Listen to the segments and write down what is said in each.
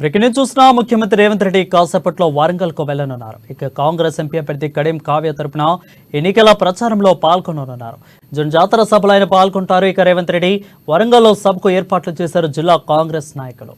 Breaking చూసిన ముఖ్యమంత్రి రేవంత్ రెడ్డి కాసేపట్లో వరంగల్కు వెళ్లనున్నారు. ఇక కాంగ్రెస్ ఎంపీ అభ్యర్థి కడియం కావ్య తరపున ఎన్నికల ప్రచారంలో పాల్గొననున్నారు. జాతర సభలో ఆయన పాల్గొంటారు. ఇక రేవంత్ రెడ్డి వరంగల్లో సభకు ఏర్పాట్లు చేశారు జిల్లా కాంగ్రెస్ నాయకులు.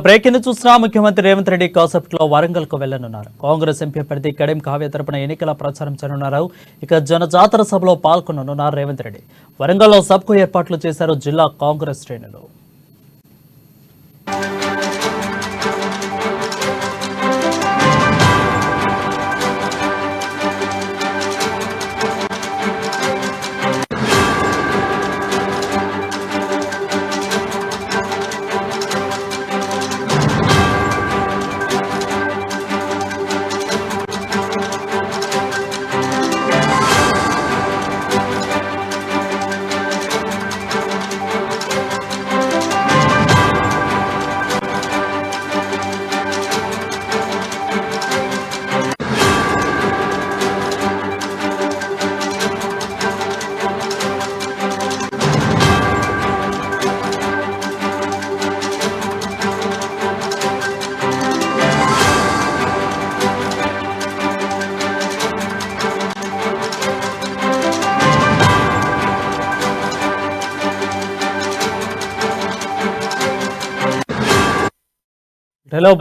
బ్రేకింగ్ చూసిన ముఖ్యమంత్రి రేవంత్ రెడ్డి కాసేపట్లో వరంగల్కు వెళ్లనున్నారు. కాంగ్రెస్ ఎంపీ అభ్యర్థి కడియం కావ్య తరపున ఎన్నికల ప్రచారం చేయనున్నారు. ఇక జనజాతర సభలో పాల్గొననున్నారు రేవంత్ రెడ్డి. వరంగల్లో సభకు ఏర్పాట్లు చేశారు జిల్లా కాంగ్రెస్ శ్రేణులు.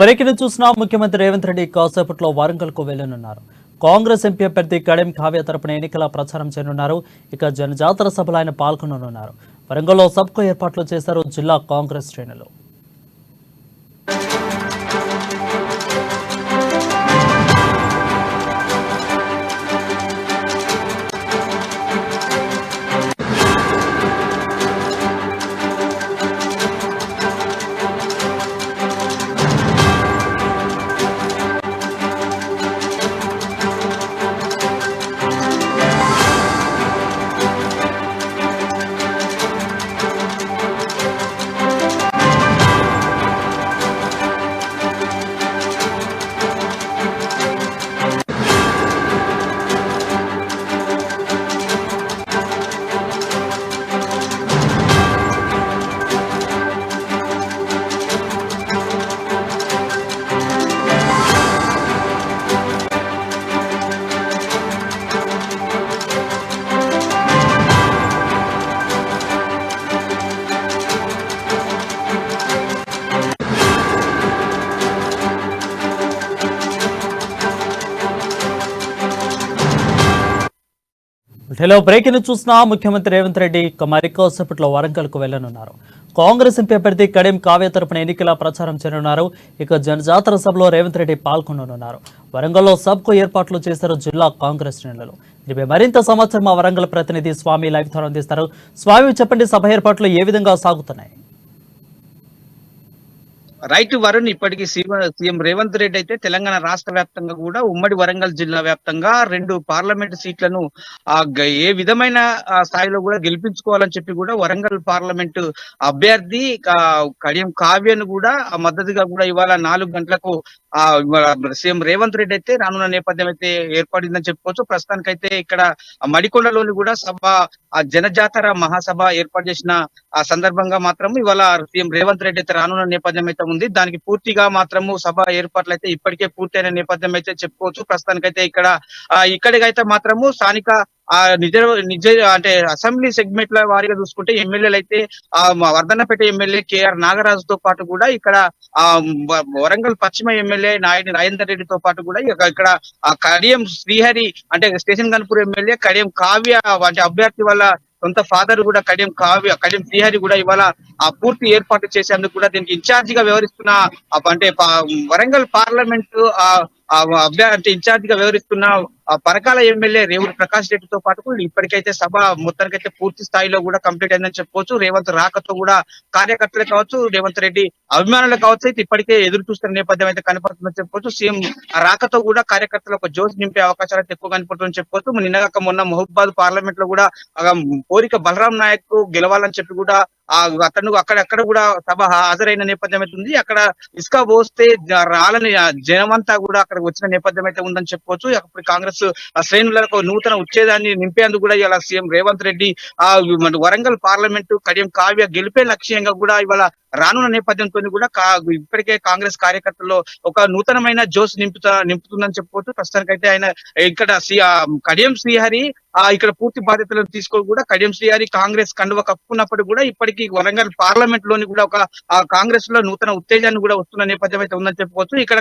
బ్రేకింగ్ చూసిన ముఖ్యమంత్రి రేవంత్ రెడ్డి కాసేపట్లో వరంగల్కు వెళ్లనున్నారు. కాంగ్రెస్ ఎంపీ అభ్యర్థి కడియం కావ్య తరపున ఎన్నికల ప్రచారం చేయనున్నారు. ఇక జనజాతర సభలో ఆయన పాల్గొననున్నారు. వరంగల్లో సభకు ఏర్పాట్లు చేశారు జిల్లా కాంగ్రెస్ శ్రేణులు. బ్రేకింగ్ చూసిన ముఖ్యమంత్రి రేవంత్ రెడ్డి మరికొద్దిసేపట్లో వరంగల్కు వెళ్లనున్నారు. కాంగ్రెస్ ఎంపీ అభ్యర్థి కడియం కావ్య తరపున ఎన్నికల ప్రచారం చేయనున్నారు. ఇక జనజాతర సభలో రేవంత్ రెడ్డి పాల్గొననున్నారు. వరంగల్లో సభకు ఏర్పాట్లు చేశారు జిల్లా కాంగ్రెస్ శ్రేణులు. దీనిపై మరింత సమాచారం మా వరంగల్ ప్రతినిధి స్వామి లైవ్ ద్వారా అందిస్తారు. స్వామి, చెప్పండి, సభ ఏర్పాట్లు ఏ విధంగా సాగుతున్నాయి? రైట్ వరుణ్, ఇప్పటికీ సీఎం రేవంత్ రెడ్డి అయితే తెలంగాణ రాష్ట్ర వ్యాప్తంగా కూడా ఉమ్మడి వరంగల్ జిల్లా వ్యాప్తంగా 2 పార్లమెంట్ సీట్లను ఏ విధమైన స్థాయిలో కూడా గెలిపించుకోవాలని చెప్పి కూడా వరంగల్ పార్లమెంట్ అభ్యర్థి కడియం కావ్యను కూడా మద్దతుగా కూడా ఇవాళ 4 గంటలకు సీఎం రేవంత్ రెడ్డి అయితే రానున్న నేపథ్యం అయితే ఏర్పడిందని చెప్పుకోవచ్చు. ప్రస్తుతానికైతే ఇక్కడ మడికొండలోని కూడా సభ జనజాతర మహాసభ ఏర్పాటు చేసిన ఆ సందర్భంగా మాత్రం ఇవాళ సీఎం రేవంత్ రెడ్డి అయితే రానున్న నేపథ్యం అయితే ఉంది. దానికి పూర్తిగా మాత్రము సభ ఏర్పాట్లు అయితే ఇప్పటికే పూర్తయిన నేపథ్యం అయితే చెప్పుకోవచ్చు. ప్రస్తుతానికైతే ఇక్కడికైతే మాత్రము స్థానిక నిజ నిజ అంటే అసెంబ్లీ సెగ్మెంట్ల వారీగా చూసుకుంటే ఎమ్మెల్యేలు అయితే వర్ధన్నపేట ఎమ్మెల్యే కేఆర్ నాగరాజుతో పాటు కూడా ఇక్కడ వరంగల్ పశ్చిమ ఎమ్మెల్యే నాయుడు రాజేందర్ రెడ్డితో పాటు కూడా ఇక్కడ కడియం శ్రీహరి అంటే స్టేషన్ గన్పూర్ ఎమ్మెల్యే కడియం కావ్య అంటే అభ్యర్థి వల్ల సొంత ఫాదర్ కూడా కడియం శ్రీహరి కూడా ఇవాళ పూర్తి ఏర్పాటు చేసేందుకు కూడా దీనికి ఇన్ఛార్జిగా వ్యవహరిస్తున్న అంటే వరంగల్ పార్లమెంట్ అంటే ఇన్ఛార్జ్ గా వ్యవహరిస్తున్న పరకాల ఎమ్మెల్యే రేవుడి ప్రకాష్ రెడ్డితో పాటు ఇప్పటికైతే సభ మొత్తానికైతే పూర్తి స్థాయిలో కూడా కంప్లీట్ అయిందని చెప్పుకోవచ్చు. రేవంత్ రాకతో కూడా కార్యకర్తలు కావచ్చు, రేవంత్ రెడ్డి అభిమానులు కావచ్చు అయితే ఇప్పటికే ఎదురు చూస్తున్న నేపథ్యం అయితే కనపడుతుందని చెప్పుకోవచ్చు. సీఎం రాకతో కూడా కార్యకర్తలు ఒక జోష్ నింపే అవకాశాలు అయితే ఎక్కువ కనపడుతుందని చెప్పుకోవచ్చు. నిన్నగాక మొన్న మహబూబాద్ పార్లమెంట్ లో కూడా పోరిక బలరాం నాయక్ గెలవాలని చెప్పి కూడా అక్కడ కూడా సభ హాజరైన నేపథ్యం అయితే ఉంది. అక్కడ ఇసుక పోస్తే రాలని జనమంతా కూడా అక్కడికి వచ్చిన నేపథ్యం అయితే ఉందని చెప్పుకోవచ్చు. అప్పుడు కాంగ్రెస్ శ్రేణులకు నూతన ఉచ్ఛేదాన్ని నింపేందుకు కూడా ఇవాళ సీఎం రేవంత్ రెడ్డి వరంగల్ పార్లమెంటు కడియం కావ్య గెలిపే లక్ష్యంగా కూడా ఇవాళ రానున్న నేపథ్యంతో కూడా ఇప్పటికే కాంగ్రెస్ కార్యకర్తల్లో ఒక నూతనమైన జోష్ నింపుతుందని చెప్పుకోవచ్చు. ప్రస్తుతానికైతే ఆయన ఇక్కడ కడియం శ్రీహరి ఇక్కడ పూర్తి బాధ్యతలను తీసుకొని కూడా కడియం శ్రీహరి కాంగ్రెస్ కండువ కప్పుకున్నప్పుడు కూడా ఇప్పటికీ వరంగల్ పార్లమెంట్ లోని కూడా ఒక కాంగ్రెస్ లో నూతన ఉత్తేజాన్ని కూడా వస్తున్న నేపథ్యం అయితే ఉందని చెప్పుకోవచ్చు. ఇక్కడ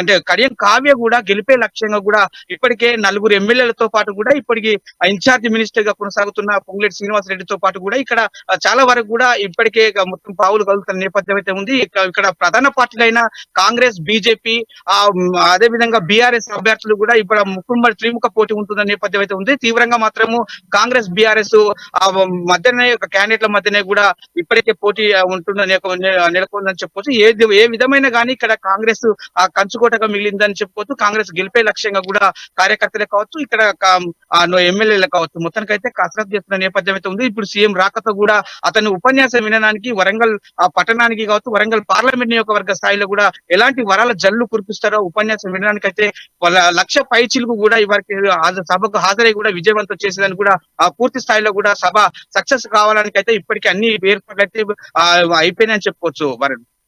అంటే కడియం కావ్య కూడా గెలిపే లక్ష్యంగా కూడా ఇప్పటికే 4 ఎమ్మెల్యేలతో పాటు కూడా ఇప్పటికి ఇన్ఛార్జ్ మినిస్టర్ గా కొనసాగుతున్న పొంగులేటి శ్రీనివాస్ రెడ్డితో పాటు కూడా ఇక్కడ చాలా వరకు కూడా ఇప్పటికే మొత్తం పావులు కలుగుతున్న నేపథ్యం అయితే ఉంది. ఇక్కడ ప్రధాన పార్టీలైన కాంగ్రెస్, బీజేపీ అదే విధంగా బీఆర్ఎస్ అభ్యర్థులు కూడా ఇప్పుడు ముక్కుమ్మడి త్రిముఖ పోటీ ఉంటున్న నేపథ్యం అయితే ఉంది. తీవ్రంగా మాత్రము కాంగ్రెస్, బీఆర్ఎస్ మధ్యనే క్యాండిడేట్ల మధ్యనే కూడా ఇప్పటికే పోటీ ఉంటుందని నెలకొందని చెప్పుకోవచ్చు. ఏ విధమైన కానీ ఇక్కడ కాంగ్రెస్ కంచుకోటగా మిగిలిందని చెప్పుకోవచ్చు. కాంగ్రెస్ గెలిపే లక్ష్యంగా కూడా కార్యకర్తలే కావచ్చు, ఇక్కడ ఎమ్మెల్యేలు కావచ్చు, మొత్తానికైతే కసరత్తు చేస్తున్న నేపథ్యం అయితే ఉంది. ఇప్పుడు సీఎం రాకతో కూడా అతని ఉపన్యాసం వినడానికి వరంగల్ పట్టణానికి కావచ్చు, వరంగల్ పార్లమెంట్ నియోజకవర్గ స్థాయిలో కూడా ఎలాంటి వరాల జల్లు కురిపిస్తారో ఉపన్యాసం వినడానికి అయితే 1,00,000 పైచిలకు కూడా ఇవారికి సభకు హాజరై కూడా విజయవంతం చేసేదని కూడా పూర్తి స్థాయిలో కూడా సభ సక్సెస్ కావడానికి అయితే ఇప్పటికీ అన్ని ఏర్పాట్లు అయితే అయిపోయినాయని చెప్పుకోవచ్చు వరుణ్.